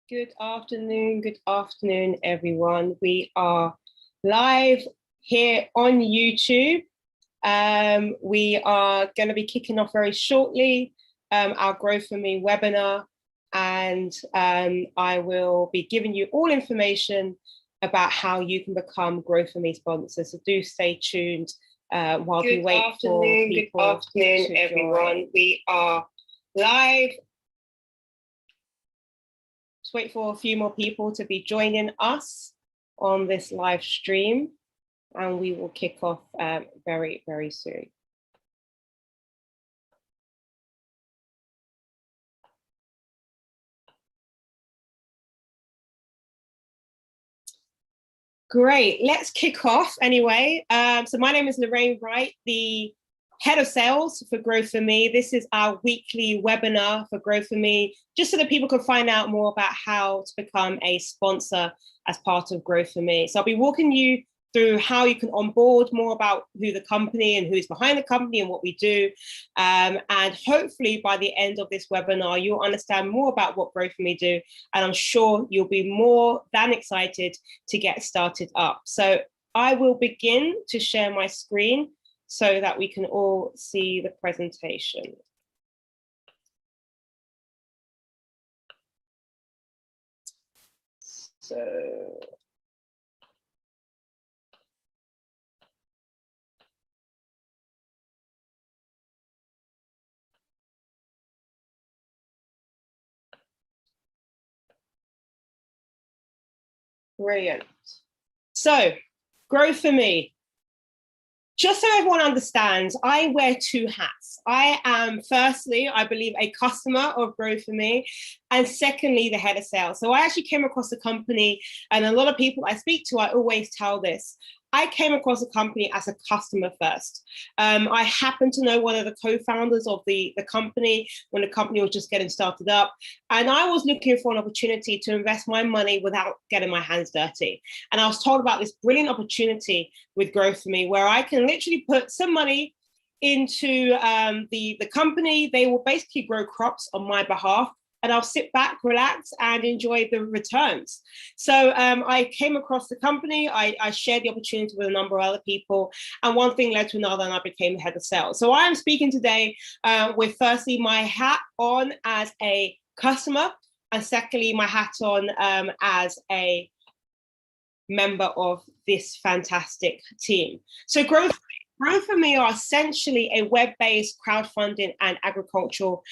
Good afternoon, everyone. We are live here on YouTube. We are going to be kicking off very shortly our Grow For Me webinar, and I will be giving you all information about how you can become Grow For Me sponsors. So do stay tuned while we wait for people. Good afternoon, everyone. We are live. Just wait for a few more people to be joining us on this live stream, and we will kick off very, very soon. Great, let's kick off anyway. So my name is Lorraine Wright, the Head of Sales for Grow For Me. This is our weekly webinar for Grow For Me, just so that people can find out more about how to become a sponsor as part of Grow For Me. So I'll be walking you through how you can onboard, more about who the company and who's behind the company and what we do. And hopefully by the end of this webinar, you'll understand more about what Grow For Me do. And I'm sure you'll be more than excited to get started up. So I will begin to share my screen so that we can all see the presentation. So brilliant. So Grow For Me. Just so everyone understands, I wear two hats. I am, firstly, I believe, a customer of Grow For Me, and secondly, the head of sales. So I actually came across the company, and a lot of people I speak to, I always tell this. I came across the company as a customer first. I happen to know one of the co-founders of the company when the company was just getting started up. And I was looking for an opportunity to invest my money without getting my hands dirty. And I was told about this brilliant opportunity with Grow For Me, where I can literally put some money into the company. They will basically grow crops on my behalf, and I'll sit back, relax, and enjoy the returns. So I came across the company, I shared the opportunity with a number of other people, and one thing led to another, and I became the head of sales. So I am speaking today with, firstly, my hat on as a customer, and secondly, my hat on as a member of this fantastic team. So Grow For Me are essentially a web-based crowdfunding and agricultural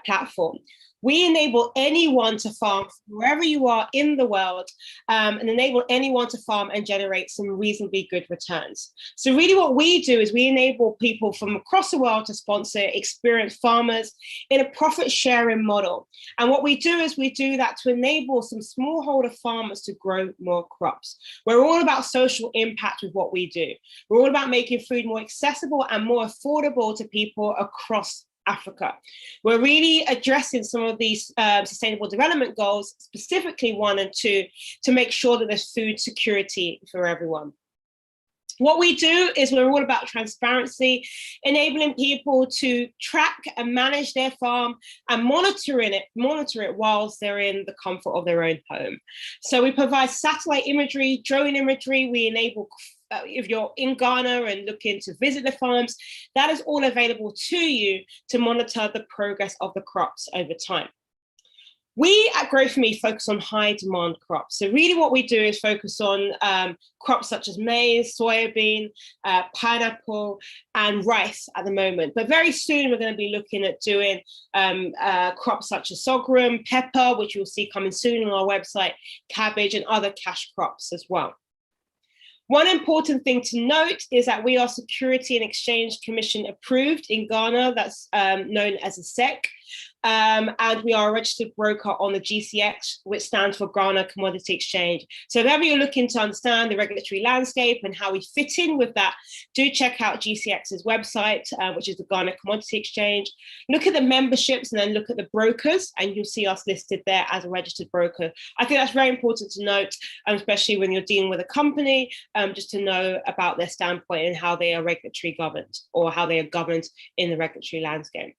platform. We enable anyone to farm wherever you are in the world, and enable anyone to farm and generate some reasonably good returns. So really what we do is we enable people from across the world to sponsor experienced farmers in a profit sharing model. And what we do is we do that to enable some smallholder farmers to grow more crops. We're all about social impact with what we do. We're all about making food more accessible and more affordable to people across Africa. We're really addressing some of these sustainable development goals, specifically 1 and 2, to make sure that there's food security for everyone. What we do is we're all about transparency, enabling people to track and manage their farm and monitor it whilst they're in the comfort of their own home. So we provide satellite imagery, drone imagery. We enable, if you're in Ghana and looking to visit the farms, that is all available to you to monitor the progress of the crops over time. We at Grow For Me focus on high demand crops. So really what we do is focus on crops such as maize, soybean, pineapple, and rice at the moment. But very soon we're going to be looking at doing crops such as sorghum, pepper, which you'll see coming soon on our website, cabbage, and other cash crops as well. One important thing to note is that we are Security and Exchange Commission approved in Ghana, that's known as a SEC. And we are a registered broker on the GCX, which stands for Ghana Commodity Exchange. So if ever you're looking to understand the regulatory landscape and how we fit in with that, do check out GCX's website, which is the Ghana Commodity Exchange. Look at the memberships and then look at the brokers, and you'll see us listed there as a registered broker. I think that's very important to note, especially when you're dealing with a company, just to know about their standpoint and how they are regulatory governed, or how they are governed in the regulatory landscape.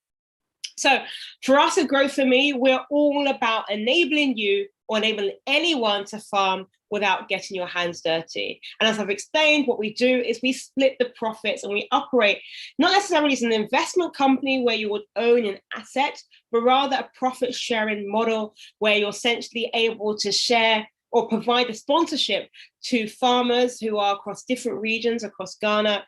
So for us at Grow For Me, we're all about enabling you or enabling anyone to farm without getting your hands dirty. And as I've explained, what we do is we split the profits and we operate not necessarily as an investment company where you would own an asset, but rather a profit sharing model where you're essentially able to share or provide a sponsorship to farmers who are across different regions across Ghana,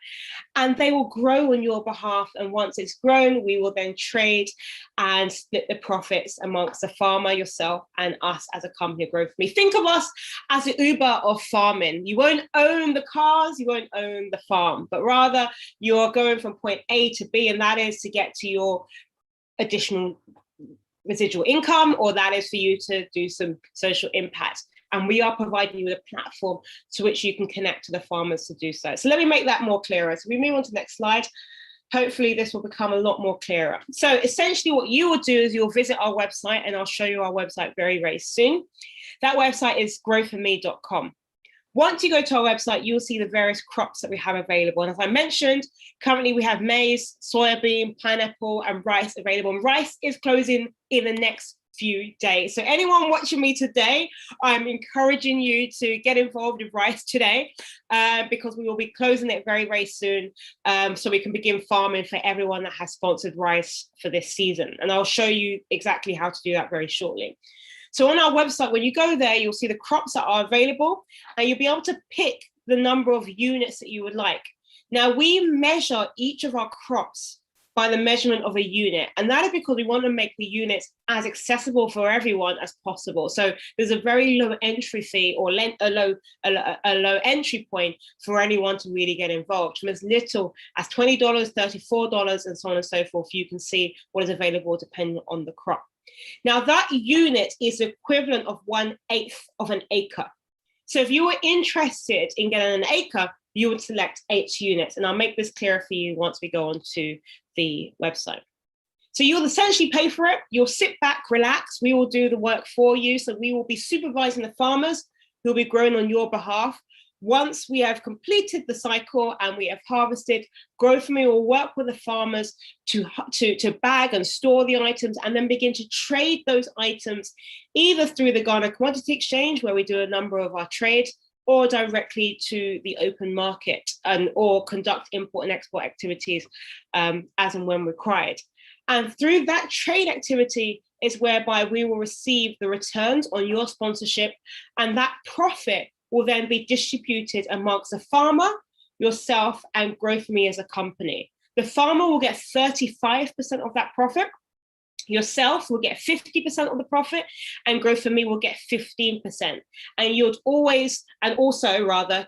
and they will grow on your behalf. And once it's grown, we will then trade and split the profits amongst the farmer, yourself, and us as a company Grow For Me. Think of us as the Uber of farming. You won't own the cars, you won't own the farm, but rather you're going from point A to B, and that is to get to your additional residual income, or that is for you to do some social impact. And we are providing you with a platform to which you can connect to the farmers to do so. So let me make that more clearer. So we move on to the next slide. Hopefully this will become a lot more clearer. So essentially what you will do is you'll visit our website, and I'll show you our website very, very soon. That website is growforme.com. Once you go to our website, you'll see the various crops that we have available. And as I mentioned, currently we have maize, soybean, pineapple, and rice available. And rice is closing in the next few days. So anyone watching me today, I'm encouraging you to get involved with rice today because we will be closing it very, very soon. So we can begin farming for everyone that has sponsored rice for this season. And I'll show you exactly how to do that very shortly. So on our website, when you go there, you'll see the crops that are available, and you'll be able to pick the number of units that you would like. Now, we measure each of our crops by the measurement of a unit, and that is because we want to make the units as accessible for everyone as possible. So there's a very low entry fee or a low entry point for anyone to really get involved. From as little as $20, $34, and so on and so forth, you can see what is available depending on the crop. Now, that unit is the equivalent of 1/8 of an acre. So if you were interested in getting an acre, you would select 8 units. And I'll make this clearer for you once we go on to the website. So you'll essentially pay for it. You'll sit back, relax. We will do the work for you. So we will be supervising the farmers who will be growing on your behalf. Once we have completed the cycle and we have harvested, Grow For Me will work with the farmers to bag and store the items, and then begin to trade those items either through the Ghana Commodity Exchange, where we do a number of our trades, or directly to the open market, or conduct import and export activities as and when required. And through that trade activity is whereby we will receive the returns on your sponsorship, and that profit will then be distributed amongst the farmer, yourself, and Grow For Me as a company. The farmer will get 35% of that profit. Yourself will get 50% of the profit, and Grow For Me will get 15%. And you'd also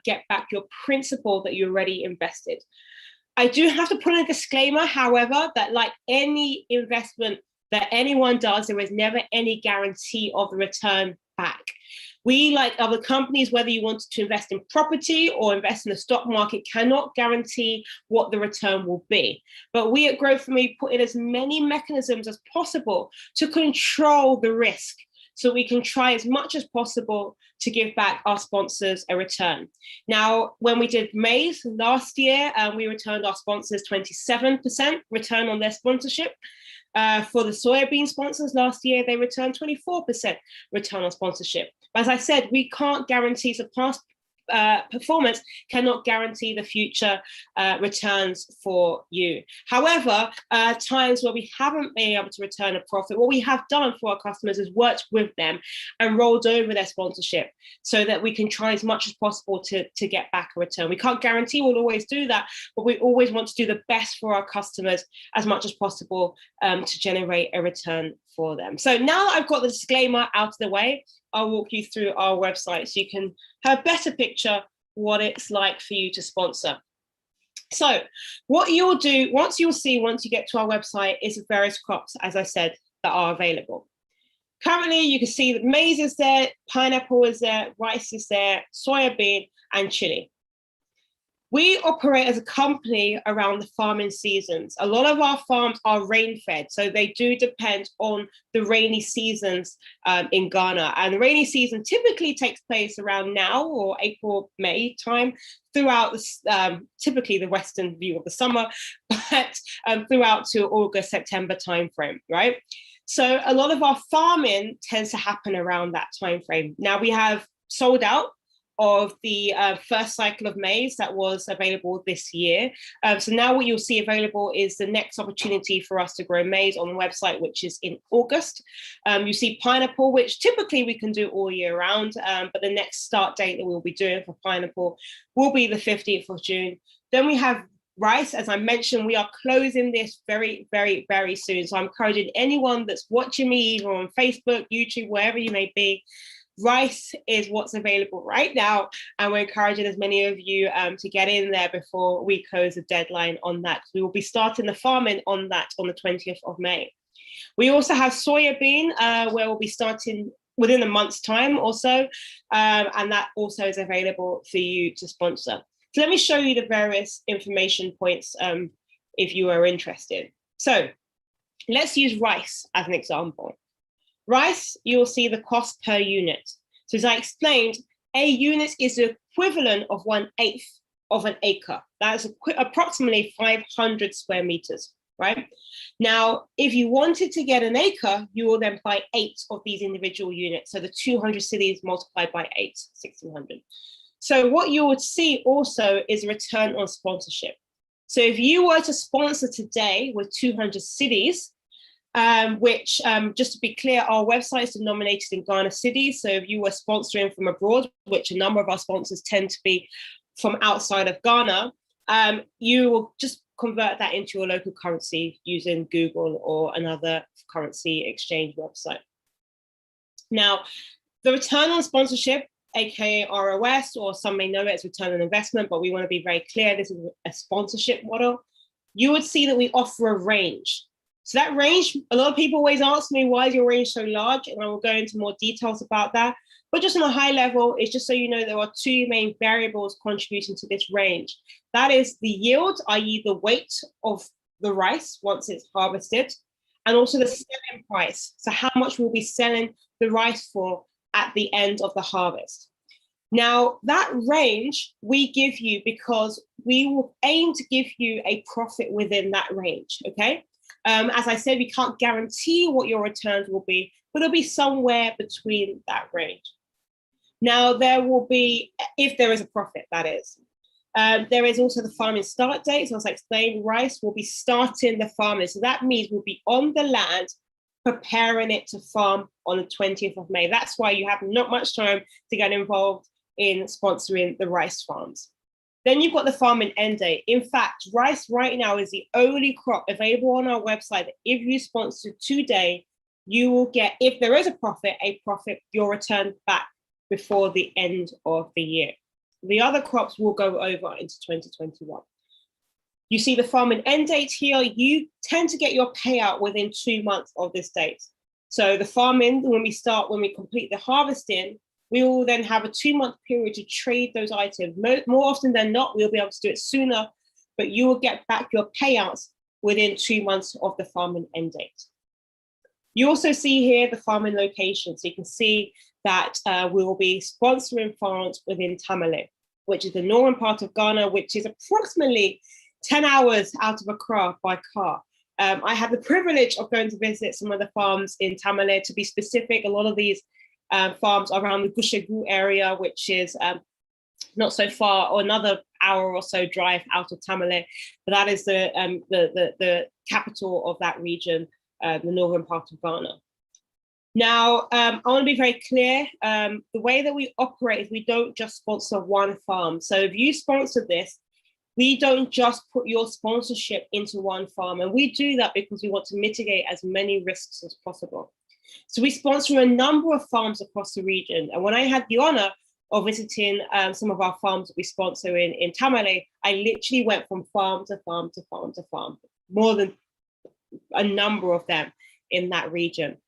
get back your principal that you already invested. I do have to put in a disclaimer, however, that like any investment that anyone does, there is never any guarantee of the return back. We, like other companies, whether you want to invest in property or invest in the stock market, cannot guarantee what the return will be. But we at Grow For Me put in as many mechanisms as possible to control the risk, so we can try as much as possible to give back our sponsors a return. Now, when we did maize last year, we returned our sponsors 27% return on their sponsorship. For the soybean sponsors last year, they returned 24% return on sponsorship. But as I said, we can't guarantee, so past performance cannot guarantee the future returns for you. However, times where we haven't been able to return a profit, what we have done for our customers is worked with them and rolled over their sponsorship so that we can try as much as possible to get back a return. We can't guarantee we'll always do that, but we always want to do the best for our customers as much as possible to generate a return for them. So now that I've got the disclaimer out of the way, I'll walk you through our website so you can have a better picture what it's like for you to sponsor. So what you'll do, once you get to our website, is the various crops, as I said, that are available. Currently, you can see that maize is there, pineapple is there, rice is there, soybean, and chili. We operate as a company around the farming seasons. A lot of our farms are rain-fed, so they do depend on the rainy seasons in Ghana. And the rainy season typically takes place around now, or April, May time, throughout typically the western view of the summer, but throughout to August, September timeframe, right? So a lot of our farming tends to happen around that time frame. Now we have sold out of the first cycle of maize that was available this year. So now what you'll see available is the next opportunity for us to grow maize on the website, which is in August. You see pineapple, which typically we can do all year round, but the next start date that we'll be doing for pineapple will be the 15th of June. Then we have rice. As I mentioned, we are closing this very, very, very soon. So I'm encouraging anyone that's watching me, either on Facebook, YouTube, wherever you may be, rice is what's available right now, and we're encouraging as many of you to get in there before we close the deadline on that. We will be starting the farming on that on the 20th of May. We also have soya bean, where we'll be starting within a month's time or so, and that also is available for you to sponsor. So let me show you the various information points if you are interested. So let's use rice as an example. Rice, you'll see the cost per unit. So as I explained, a unit is the equivalent of 1/8 of an acre. That is approximately 500 square meters, right? Now, if you wanted to get an acre, you will then buy 8 of these individual units. So the 200 cities multiplied by 8, 1,600. So what you would see also is a return on sponsorship. So if you were to sponsor today with 200 cities, which, just to be clear, our website is denominated in Ghana cities. So if you were sponsoring from abroad, which a number of our sponsors tend to be from outside of Ghana, you will just convert that into your local currency using Google or another currency exchange website. Now, the return on sponsorship, aka ROS, or some may know it as return on investment, but we want to be very clear, this is a sponsorship model. You would see that we offer a range. So that range, a lot of people always ask me, why is your range so large? And I will go into more details about that. But just on a high level, it's just so you know, there are 2 main variables contributing to this range. That is the yield, i.e. the weight of the rice once it's harvested, and also the selling price. So how much we'll be selling the rice for at the end of the harvest. Now, that range we give you because we will aim to give you a profit within that range, okay? As I said, we can't guarantee what your returns will be, but it'll be somewhere between that range. Now, there will be, if there is a profit, that is. There is also the farming start date. So as I explained, rice will be starting the farming. So that means we'll be on the land preparing it to farm on the 20th of May. That's why you have not much time to get involved in sponsoring the rice farms. Then you've got the farming end date. In fact, rice right now is the only crop available on our website that if you sponsor today, you will get, if there is a profit, your return back before the end of the year. The other crops will go over into 2021. You see the farming end date here. You tend to get your payout within 2 months of this date. So the farming, when we complete the harvesting, we will then have a 2-month period to trade those items. More often than not, we'll be able to do it sooner, but you will get back your payouts within 2 months of the farming end date. You also see here the farming location. So you can see that we will be sponsoring farms within Tamale, which is the northern part of Ghana, which is approximately 10 hours out of Accra by car. I had the privilege of going to visit some of the farms in Tamale. To be specific, a lot of these farms around the Gushegu area, which is not so far, or another hour or so drive out of Tamale. But that is the capital of that region, the northern part of Ghana. Now, I want to be very clear. The way that we operate is we don't just sponsor one farm. So if you sponsor this, we don't just put your sponsorship into one farm. And we do that because we want to mitigate as many risks as possible. So we sponsor a number of farms across the region. And when I had the honor of visiting some of our farms that we sponsor in Tamale, I literally went from farm to farm to farm to farm, more than a number of them in that region.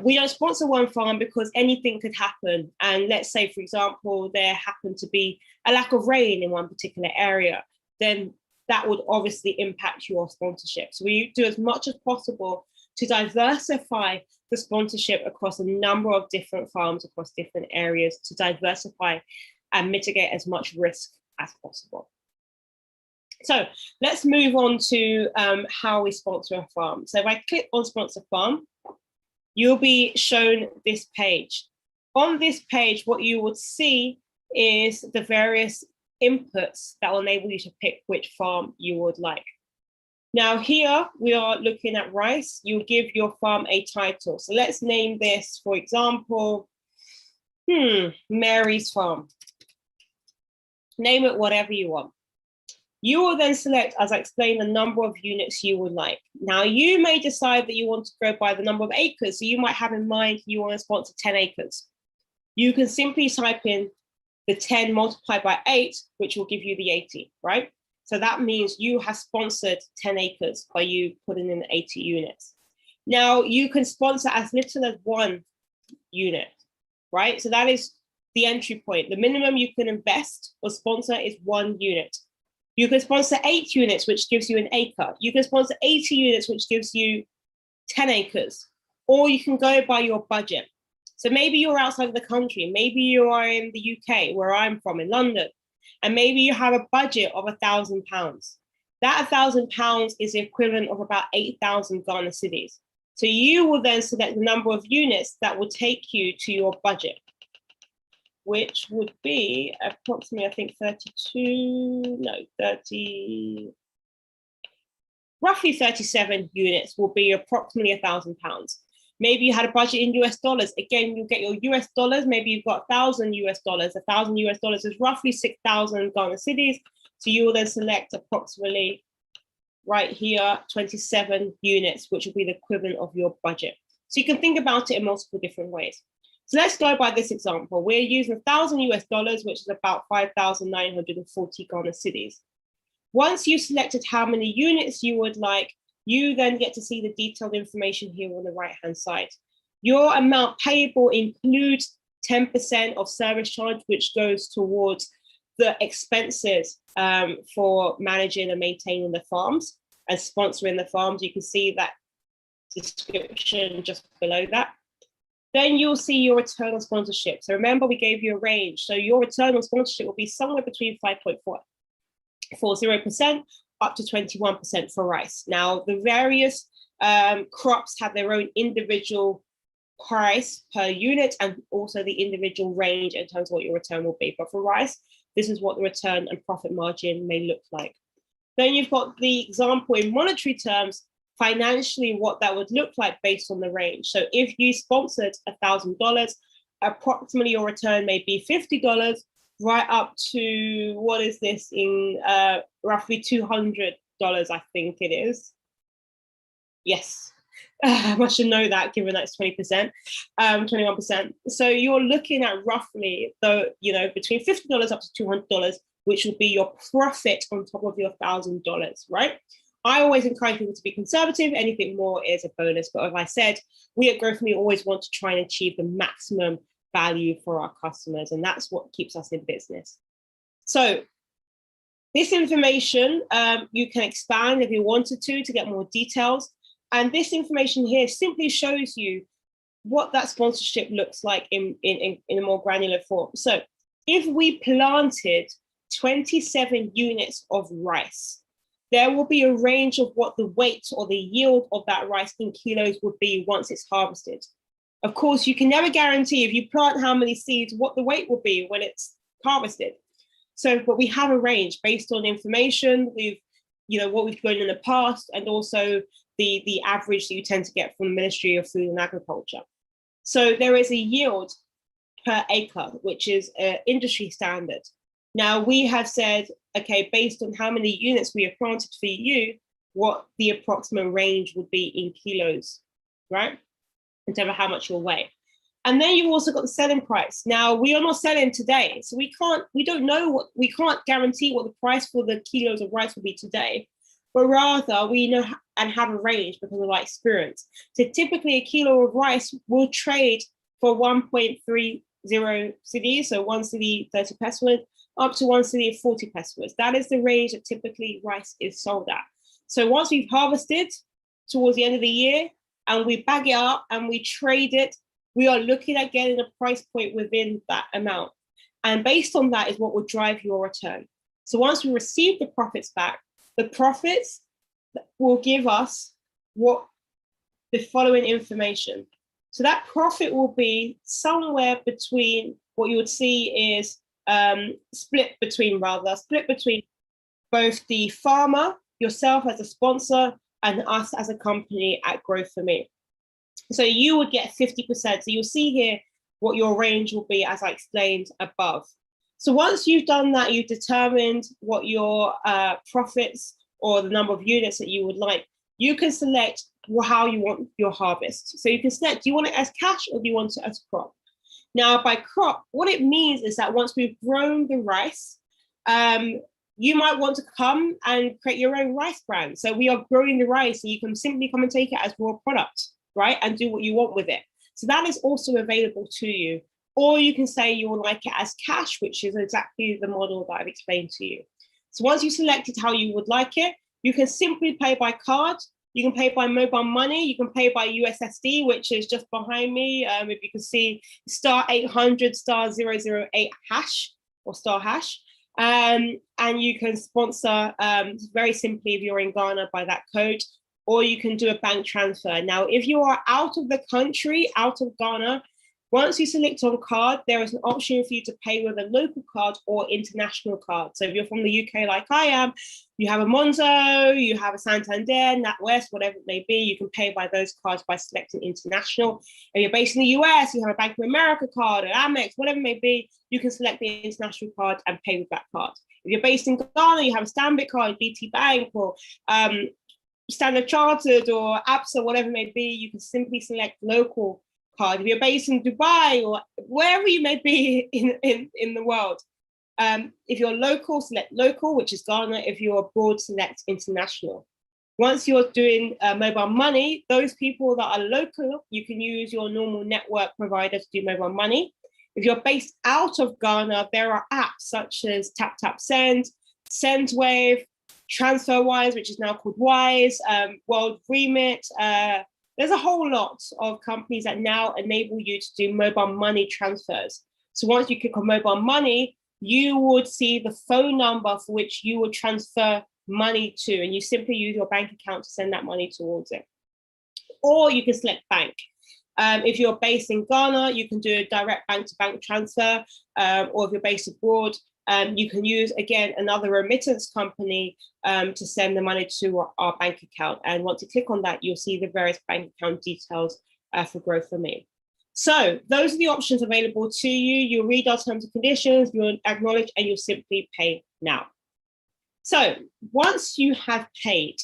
We don't sponsor one farm because anything could happen. And let's say, for example, there happened to be a lack of rain in one particular area, then that would obviously impact your sponsorship. So we do as much as possible to diversify the sponsorship across a number of different farms across different areas, to diversify and mitigate as much risk as possible. So let's move on to how we sponsor a farm. So if I click on sponsor farm, you'll be shown this page. On this page, what you would see is the various inputs that will enable you to pick which farm you would like. Now here we are looking at rice. You'll give your farm a title. So let's name this, for example, Mary's Farm. Name it whatever you want. You will then select, as I explained, the number of units you would like. Now you may decide that you want to go by the number of acres. So you might have in mind you want to sponsor 10 acres. You can simply type in the 10 multiplied by 8, which will give you the 80, right? So that means you have sponsored 10 acres by you putting in 80 units. Now you can sponsor as little as 1 unit, right? So that is the entry point. The minimum you can invest or sponsor is 1 unit. You can sponsor 8 units, which gives you an acre. You can sponsor 80 units, which gives you 10 acres. Or you can go by your budget. So maybe you're outside of the country. Maybe you are in the UK, where I'm from, in London. And maybe you have a budget of £1,000. That £1,000 is the equivalent of about 8,000 Ghana cedis. So you will then select the number of units that will take you to your budget, which would be approximately, I think, roughly 37 units will be approximately £1,000. Maybe you had a budget in US dollars. Again, you get your US dollars. Maybe you've got $1,000 US. $1,000 US is roughly 6,000 Ghana cedis. So you will then select approximately right here, 27 units, which will be the equivalent of your budget. So you can think about it in multiple different ways. So let's go by this example. We're using $1,000 US, which is about 5,940 Ghana cedis. Once you've selected how many units you would like, you then get to see the detailed information here on the right-hand side. Your amount payable includes 10% of service charge, which goes towards the expenses for managing and maintaining the farms and sponsoring the farms. You can see that description just below that. Then you'll see your return on sponsorship. So remember, we gave you a range. So your return on sponsorship will be somewhere between 5.40% up to 21% for rice. Now, the various crops have their own individual price per unit and also the individual range in terms of what your return will be. But for rice, this is what the return and profit margin may look like. Then you've got the example in monetary terms, financially what that would look like based on the range. So if you sponsored $1,000, approximately your return may be $50, right up to, what is this, in roughly $200, I think it is. Yes, I should know that, given that's 20%, 21%. So you're looking at roughly, between $50 up to $200, which will be your profit on top of your $1,000, right? I always encourage people to be conservative. Anything more is a bonus. But as I said, we at Grow For Me always want to try and achieve the maximum value for our customers, and that's what keeps us in business. So this information, you can expand if you wanted to get more details. And this information here simply shows you what that sponsorship looks like in a more granular form. So if we planted 27 units of rice, there will be a range of what the weight or the yield of that rice in kilos would be once it's harvested. Of course, you can never guarantee if you plant how many seeds, what the weight will be when it's harvested. So, but we have a range based on information, what we've grown in the past, and also the average that you tend to get from the Ministry of Food and Agriculture. So there is a yield per acre, which is an industry standard. Now we have said, okay, based on how many units we have planted for you, what the approximate range would be in kilos, right? In terms of how much you'll weigh. And then you've also got the selling price. Now we are not selling today, so we can't guarantee what the price for the kilos of rice will be today, but rather we know and have a range because of our experience. So typically a kilo of rice will trade for 1.30 cedis, so 1 cedi 30 pesos, up to 1 cedi 40 pesos. That is the range that typically rice is sold at. So once we've harvested towards the end of the year and we bag it up and we trade it, we are looking at getting a price point within that amount. And based on that is what will drive your return. So once we receive the profits back, the profits will give us what the following information. So that profit will be somewhere between what you would see is split between both the farmer, yourself as a sponsor, and us as a company at Growth for Me. So you would get 50%. So you'll see here what your range will be, as I explained above. So once you've done that, you've determined what your profits or the number of units that you would like, you can select how you want your harvest. So you can select, do you want it as cash or do you want it as crop? Now, by crop, what it means is that once we've grown the rice, you might want to come and create your own rice brand. So we are growing the rice, and you can simply come and take it as raw product, right? And do what you want with it. So that is also available to you. Or you can say you will like it as cash, which is exactly the model that I've explained to you. So once you selected how you would like it, you can simply pay by card. You can pay by mobile money. You can pay by USSD, which is just behind me. If you can see *800 *008 hash or star hash. And you can sponsor very simply if you're in Ghana by that code, or you can do a bank transfer. Now, if you are out of the country, out of Ghana, once you select on card, there is an option for you to pay with a local card or international card. So if you're from the UK like I am, you have a Monzo, you have a Santander, NatWest, whatever it may be, you can pay by those cards by selecting international. If you're based in the US, you have a Bank of America card or Amex, whatever it may be, you can select the international card and pay with that card. If you're based in Ghana, you have a Stanbic card, BT Bank, or Standard Chartered or ABSA, whatever it may be, you can simply select local card. If you're based in Dubai or wherever you may be in the world, if you're local, select local, which is Ghana. If you're abroad, select international. Once you're doing mobile money, those people that are local, you can use your normal network provider to do mobile money. If you're based out of Ghana, there are apps such as TapTapSend, SendWave, TransferWise, which is now called Wise, World Remit. There's a whole lot of companies that now enable you to do mobile money transfers. So once you click on mobile money, you would see the phone number for which you would transfer money to, and you simply use your bank account to send that money towards it. Or you can select bank. If you're based in Ghana, you can do a direct bank-to-bank transfer, or if you're based abroad, you can use, again, another remittance company to send the money to our bank account. And once you click on that, you'll see the various bank account details for Growth for Me. So those are the options available to you. You'll read our terms and conditions, you'll acknowledge, and you'll simply pay now. So once you have paid,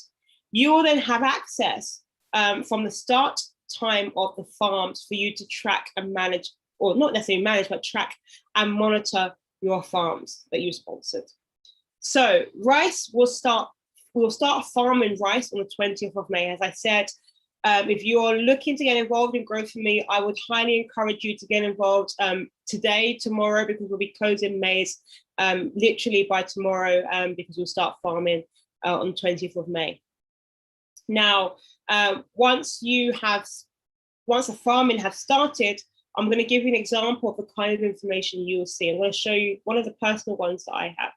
you will then have access from the start time of the farms for you to track and manage, or not necessarily manage, but track and monitor your farms that you sponsored. So rice we'll start farming rice on the 20th of May. As I said, if you're looking to get involved in Growth for Me, I would highly encourage you to get involved today, tomorrow, because we'll be closing maize literally by tomorrow, because we'll start farming on the 20th of May. Now, once the farming has started, I'm going to give you an example of the kind of information you will see. I'm going to show you one of the personal ones that I have,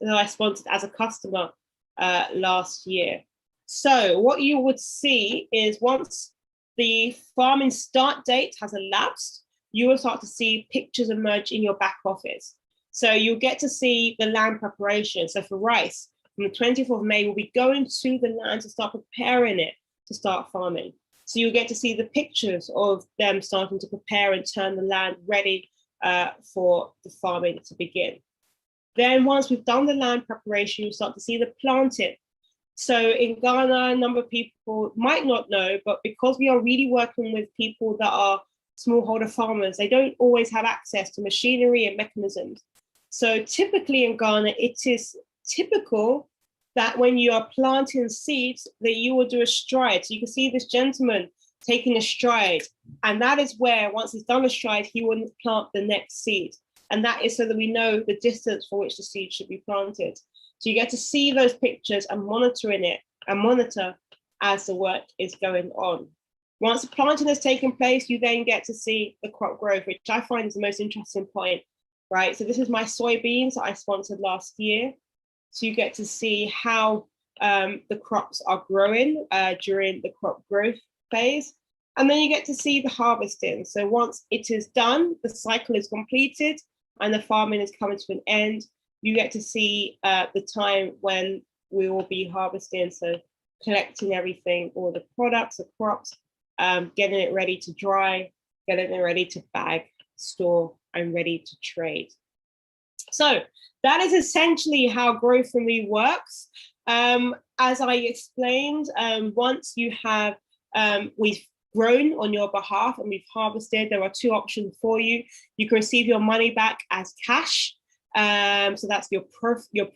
that I sponsored as a customer last year. So what you would see is once the farming start date has elapsed, you will start to see pictures emerge in your back office. So you'll get to see the land preparation. So for rice, from the 20th of May, we'll be going to the land to start preparing it to start farming. So you'll get to see the pictures of them starting to prepare and turn the land ready for the farming to begin. Then once we've done the land preparation, you start to see the planting. So in Ghana, a number of people might not know, but because we are really working with people that are smallholder farmers, they don't always have access to machinery and mechanisms. So typically in Ghana, it is typical that when you are planting seeds, that you will do a stride. So you can see this gentleman taking a stride. And that is where, once he's done a stride, he will plant the next seed. And that is so that we know the distance for which the seed should be planted. So you get to see those pictures and monitor as the work is going on. Once the planting has taken place, you then get to see the crop growth, which I find is the most interesting point, right? So this is my soybeans that I sponsored last year. So you get to see how the crops are growing during the crop growth phase. And then you get to see the harvesting. So once it is done, the cycle is completed and the farming is coming to an end, you get to see the time when we will be harvesting. So collecting everything, all the products, the crops, getting it ready to dry, getting it ready to bag, store, and ready to trade. So that is essentially how Grow For Me works. As I explained, once you have, we've grown on your behalf and we've harvested, there are two options for you. You can receive your money back as cash. So that's your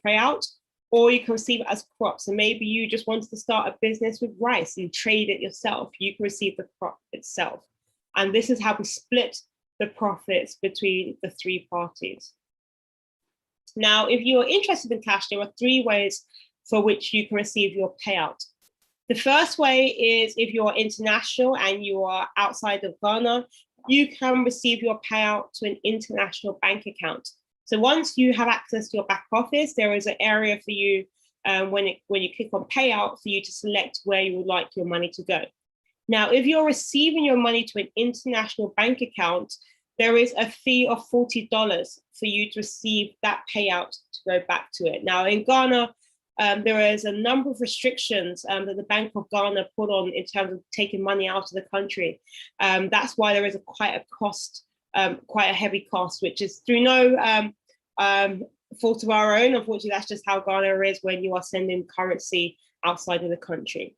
payout, or you can receive it as crops. And maybe you just wanted to start a business with rice and trade it yourself. You can receive the crop itself. And this is how we split the profits between the three parties. Now, if you're interested in cash, there are three ways for which you can receive your payout. The first way is if you're international and you are outside of Ghana, you can receive your payout to an international bank account. So once you have access to your back office, there is an area for you when you click on payout for you to select where you would like your money to go. Now, if you're receiving your money to an international bank account, there is a fee of $40 for you to receive that payout to go back to it. Now, in Ghana, there is a number of restrictions that the Bank of Ghana put on in terms of taking money out of the country. That's why there is quite a heavy cost, which is through no fault of our own. Unfortunately, that's just how Ghana is when you are sending currency outside of the country.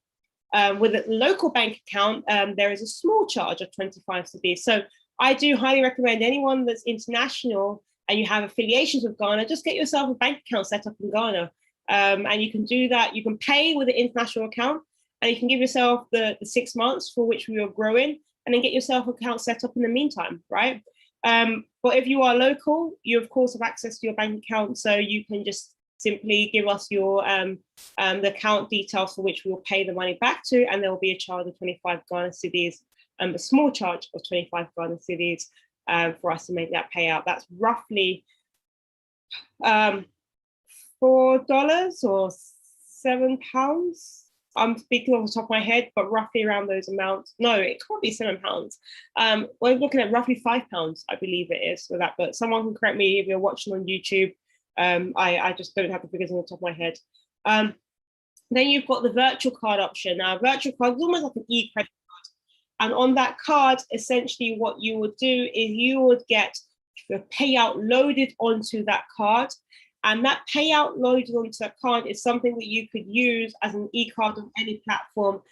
With a local bank account, there is a small charge of 25 cedis. So I do highly recommend anyone that's international and you have affiliations with Ghana, just get yourself a bank account set up in Ghana. And you can do that. You can pay with an international account and you can give yourself the 6 months for which we are growing and then get yourself an account set up in the meantime, right? But if you are local, you of course have access to your bank account. So you can just simply give us your the account details for which we will pay the money back to, and there will be a charge of 25 Ghana cedis, a small charge of 25 Ghana cedis for us to make that payout. That's roughly $4 or £7. I'm speaking off the top of my head, but roughly around those amounts. No, it can't be £7. We're looking at roughly £5, I believe it is for that. But someone can correct me if you're watching on YouTube. I just don't have the figures on the top of my head. Then you've got the virtual card option. Now, virtual card is almost like an e-credit card. And on that card, essentially what you would do is you would get your payout loaded onto that card. And that payout loaded onto that card is something that you could use as an e-card on any platform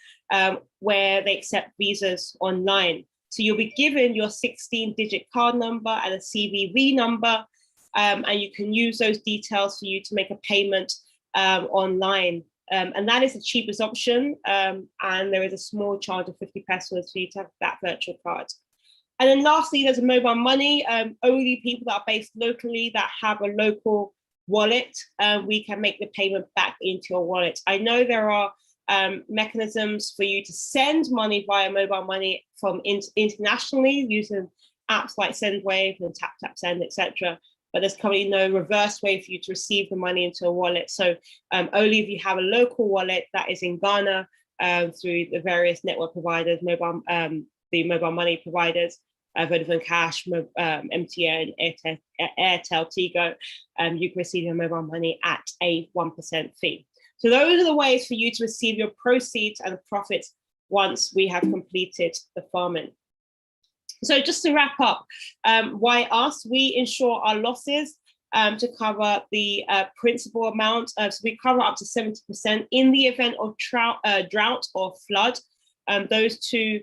where they accept visas online. So you'll be given your 16-digit card number and a CVV number, and you can use those details for you to make a payment online. And that is the cheapest option. And there is a small charge of 50 pesos for you to have that virtual card. And then lastly, there's a mobile money. Only people that are based locally that have a local wallet, we can make the payment back into your wallet. I know there are mechanisms for you to send money via mobile money from internationally using apps like SendWave and TapTapSend, etc. But there's currently no reverse way for you to receive the money into a wallet. So only if you have a local wallet that is in Ghana through the various network providers, the mobile money providers, Vodafone Cash, MTN, Airtel, Tigo, you can receive your mobile money at a 1% fee. So those are the ways for you to receive your proceeds and profits once we have completed the farming. So just to wrap up, why us? We insure our losses to cover the principal amount. So we cover up to 70% in the event of drought or flood. Those two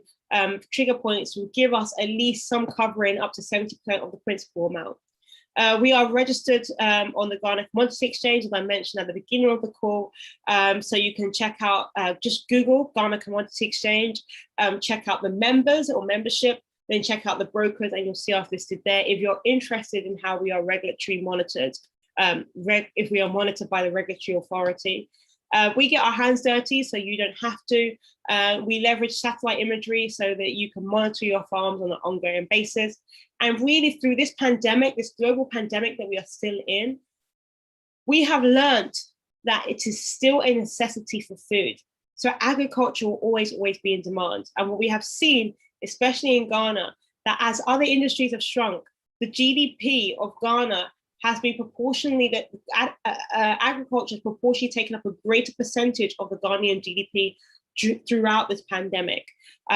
trigger points will give us at least some covering up to 70% of the principal amount. We are registered on the Ghana Commodity Exchange, as I mentioned at the beginning of the call. So you can check out, just Google Ghana Commodity Exchange, check out the members or membership, then check out the brokers and you'll see us listed there. If you're interested in how we are regulatory monitored, if we are monitored by the regulatory authority, we get our hands dirty so you don't have to. We leverage satellite imagery so that you can monitor your farms on an ongoing basis. And really through this pandemic, this global pandemic that we are still in, we have learned that it is still a necessity for food. So agriculture will always be in demand. And what we have seen, especially in Ghana, that as other industries have shrunk, the GDP of Ghana has been proportionally, agriculture has proportionally taken up a greater percentage of the Ghanaian GDP throughout this pandemic.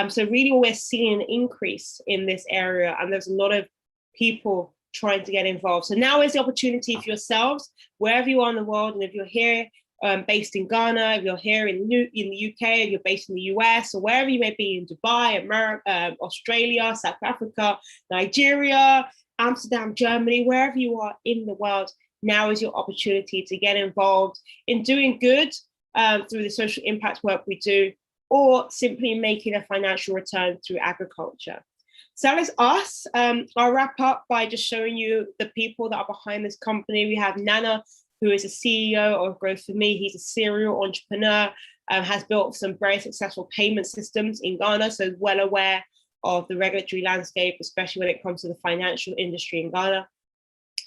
So really we're seeing an increase in this area, and there's a lot of people trying to get involved. So now is the opportunity for yourselves, wherever you are in the world, and if you're here based in Ghana, if you're here in the UK, if you're based in the US, or wherever you may be, in Dubai, America, Australia, South Africa, Nigeria, Amsterdam, Germany, wherever you are in the world, now is your opportunity to get involved in doing good through the social impact work we do, or simply making a financial return through agriculture. So that is us. I'll wrap up by just showing you the people that are behind this company. We have Nana, who is a CEO of Growth for Me. He's a serial entrepreneur, has built some very successful payment systems in Ghana, so well aware of the regulatory landscape, especially when it comes to the financial industry in Ghana.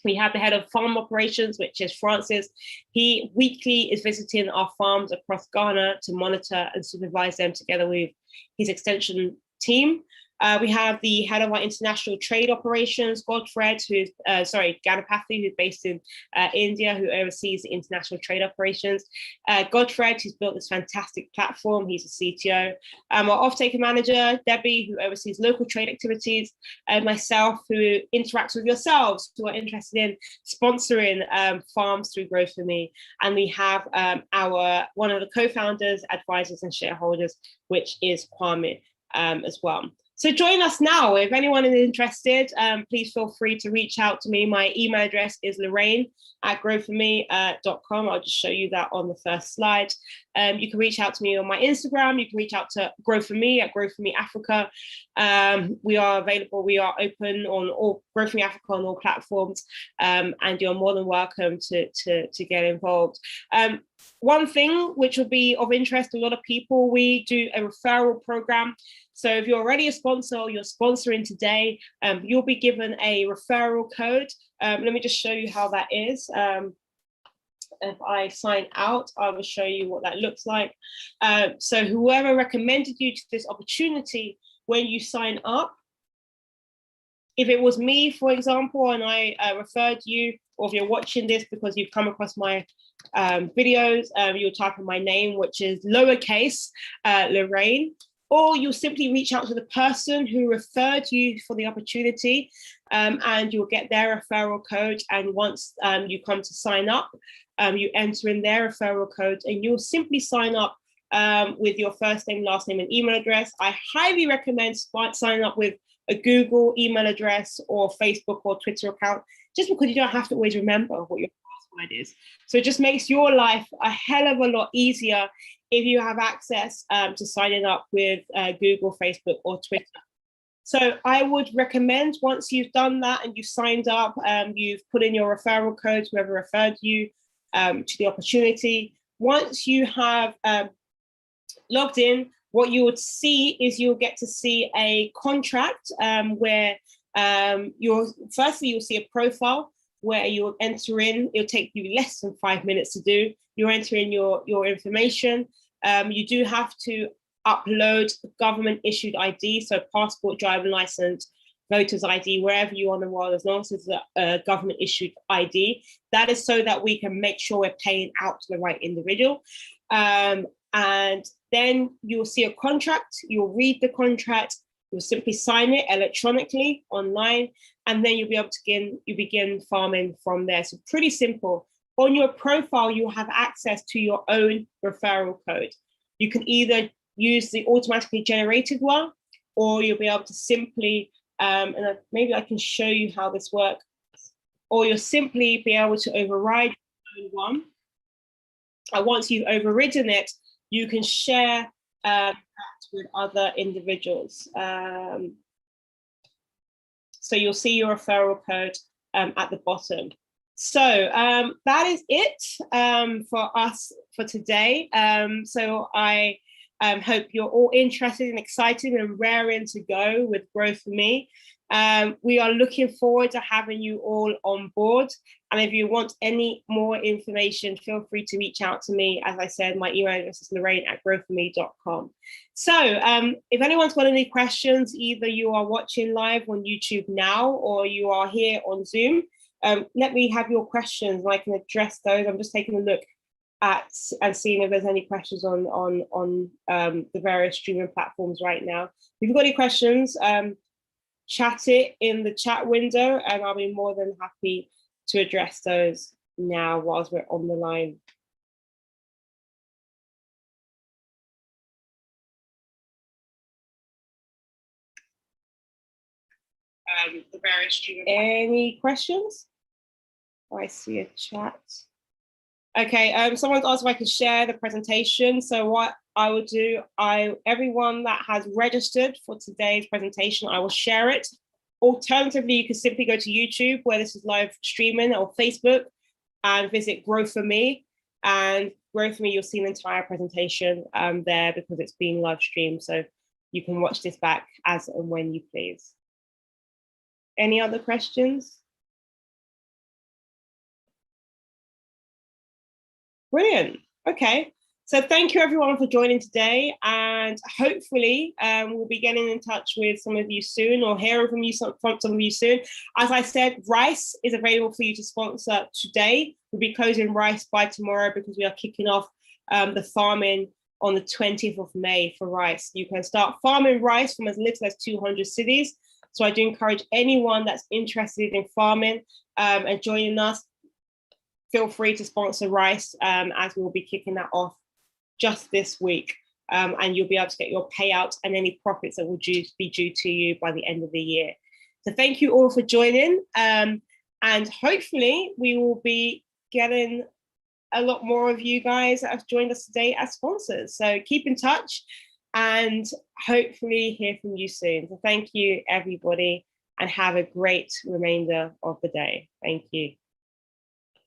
We have the head of farm operations, which is Francis. He weekly is visiting our farms across Ghana to monitor and supervise them together with his extension team. We have the head of our international trade operations, Ganapathy, who's based in India, who oversees the international trade operations. Godfred, who's built this fantastic platform, he's a CTO. Our off-taker manager, Debbie, who oversees local trade activities, and myself, who interacts with yourselves who are interested in sponsoring farms through Growth for Me. And we have one of the co-founders, advisors, and shareholders, which is Kwame as well. So join us now. If anyone is interested, please feel free to reach out to me. My email address is Lorraine@growforme.com. I'll just show you that on the first slide. You can reach out to me on my Instagram. You can reach out to Grow for Me at Grow for Me Africa. We are available. We are open on all Grow for Me Africa on all platforms, and you're more than welcome to get involved. One thing which will be of interest to a lot of people, we do a referral program. So if you're already a sponsor or you're sponsoring today, you'll be given a referral code. Let me just show you how that is. If I sign out, I will show you what that looks like. So whoever recommended you to this opportunity, when you sign up, if it was me, for example, and I referred you, or if you're watching this because you've come across my videos, you'll type in my name, which is lowercase Lorraine, or you'll simply reach out to the person who referred you for the opportunity, and you'll get their referral code. And once you come to sign up, you enter in their referral code, and you'll simply sign up with your first name, last name, and email address. I highly recommend signing up with a Google email address or Facebook or Twitter account, just because you don't have to always remember what your password is. So it just makes your life a hell of a lot easier if you have access to signing up with Google, Facebook, or Twitter. So I would recommend, once you've done that and you've signed up, you've put in your referral code, whoever referred you to the opportunity. Once you have logged in, what you would see is you'll get to see a contract where you'll see a profile where you'll enter in. It'll take you less than 5 minutes to do. You'll enter in your information. You do have to upload government issued ID, so passport, driving license, voter's ID, wherever you are in the world, as long as it's a government issued ID. That is so that we can make sure we're paying out to the right individual. And then you'll see a contract, you'll read the contract, you'll simply sign it electronically online, and then you'll be able to begin farming from there. So pretty simple. On your profile, you'll have access to your own referral code. You can either use the automatically generated one, or you'll be able to simply, maybe I can show you how this works, or you'll simply be able to override your own one. And once you've overridden it, you can share that with other individuals. So you'll see your referral code at the bottom. So that is it for us for today. So I hope you're all interested and excited and raring to go with Growth for Me. We are looking forward to having you all on board. And if you want any more information, feel free to reach out to me. As I said, my email address is lorraine@growforme.com. So if anyone's got any questions, either you are watching live on YouTube now or you are here on Zoom, let me have your questions and I can address those. I'm just taking a look at and seeing if there's any questions on the various streaming platforms right now. If you've got any questions, chat it in the chat window and I'll be more than happy to address those now whilst we're on the line. The various streaming. Any questions? Oh, I see a chat. Okay, someone's asked if I can share the presentation. So what I will do, everyone that has registered for today's presentation, I will share it. Alternatively, you can simply go to YouTube where this is live streaming, or Facebook, and visit Grow For Me. And Grow For Me, you'll see the entire presentation there because it's being live streamed. So you can watch this back as and when you please. Any other questions? Brilliant. Okay. So thank you everyone for joining today, and hopefully we'll be getting in touch with some of you soon, or hearing from some of you soon. As I said, rice is available for you to sponsor today. We'll be closing rice by tomorrow because we are kicking off the farming on the 20th of May for rice. You can start farming rice from as little as 200 cities. So I do encourage anyone that's interested in farming and joining us, feel free to sponsor rice as we'll be kicking that off just this week. And you'll be able to get your payout and any profits that will be due to you by the end of the year. So thank you all for joining. And hopefully we will be getting a lot more of you guys that have joined us today as sponsors. So keep in touch and hopefully hear from you soon. So thank you everybody and have a great remainder of the day. Thank you.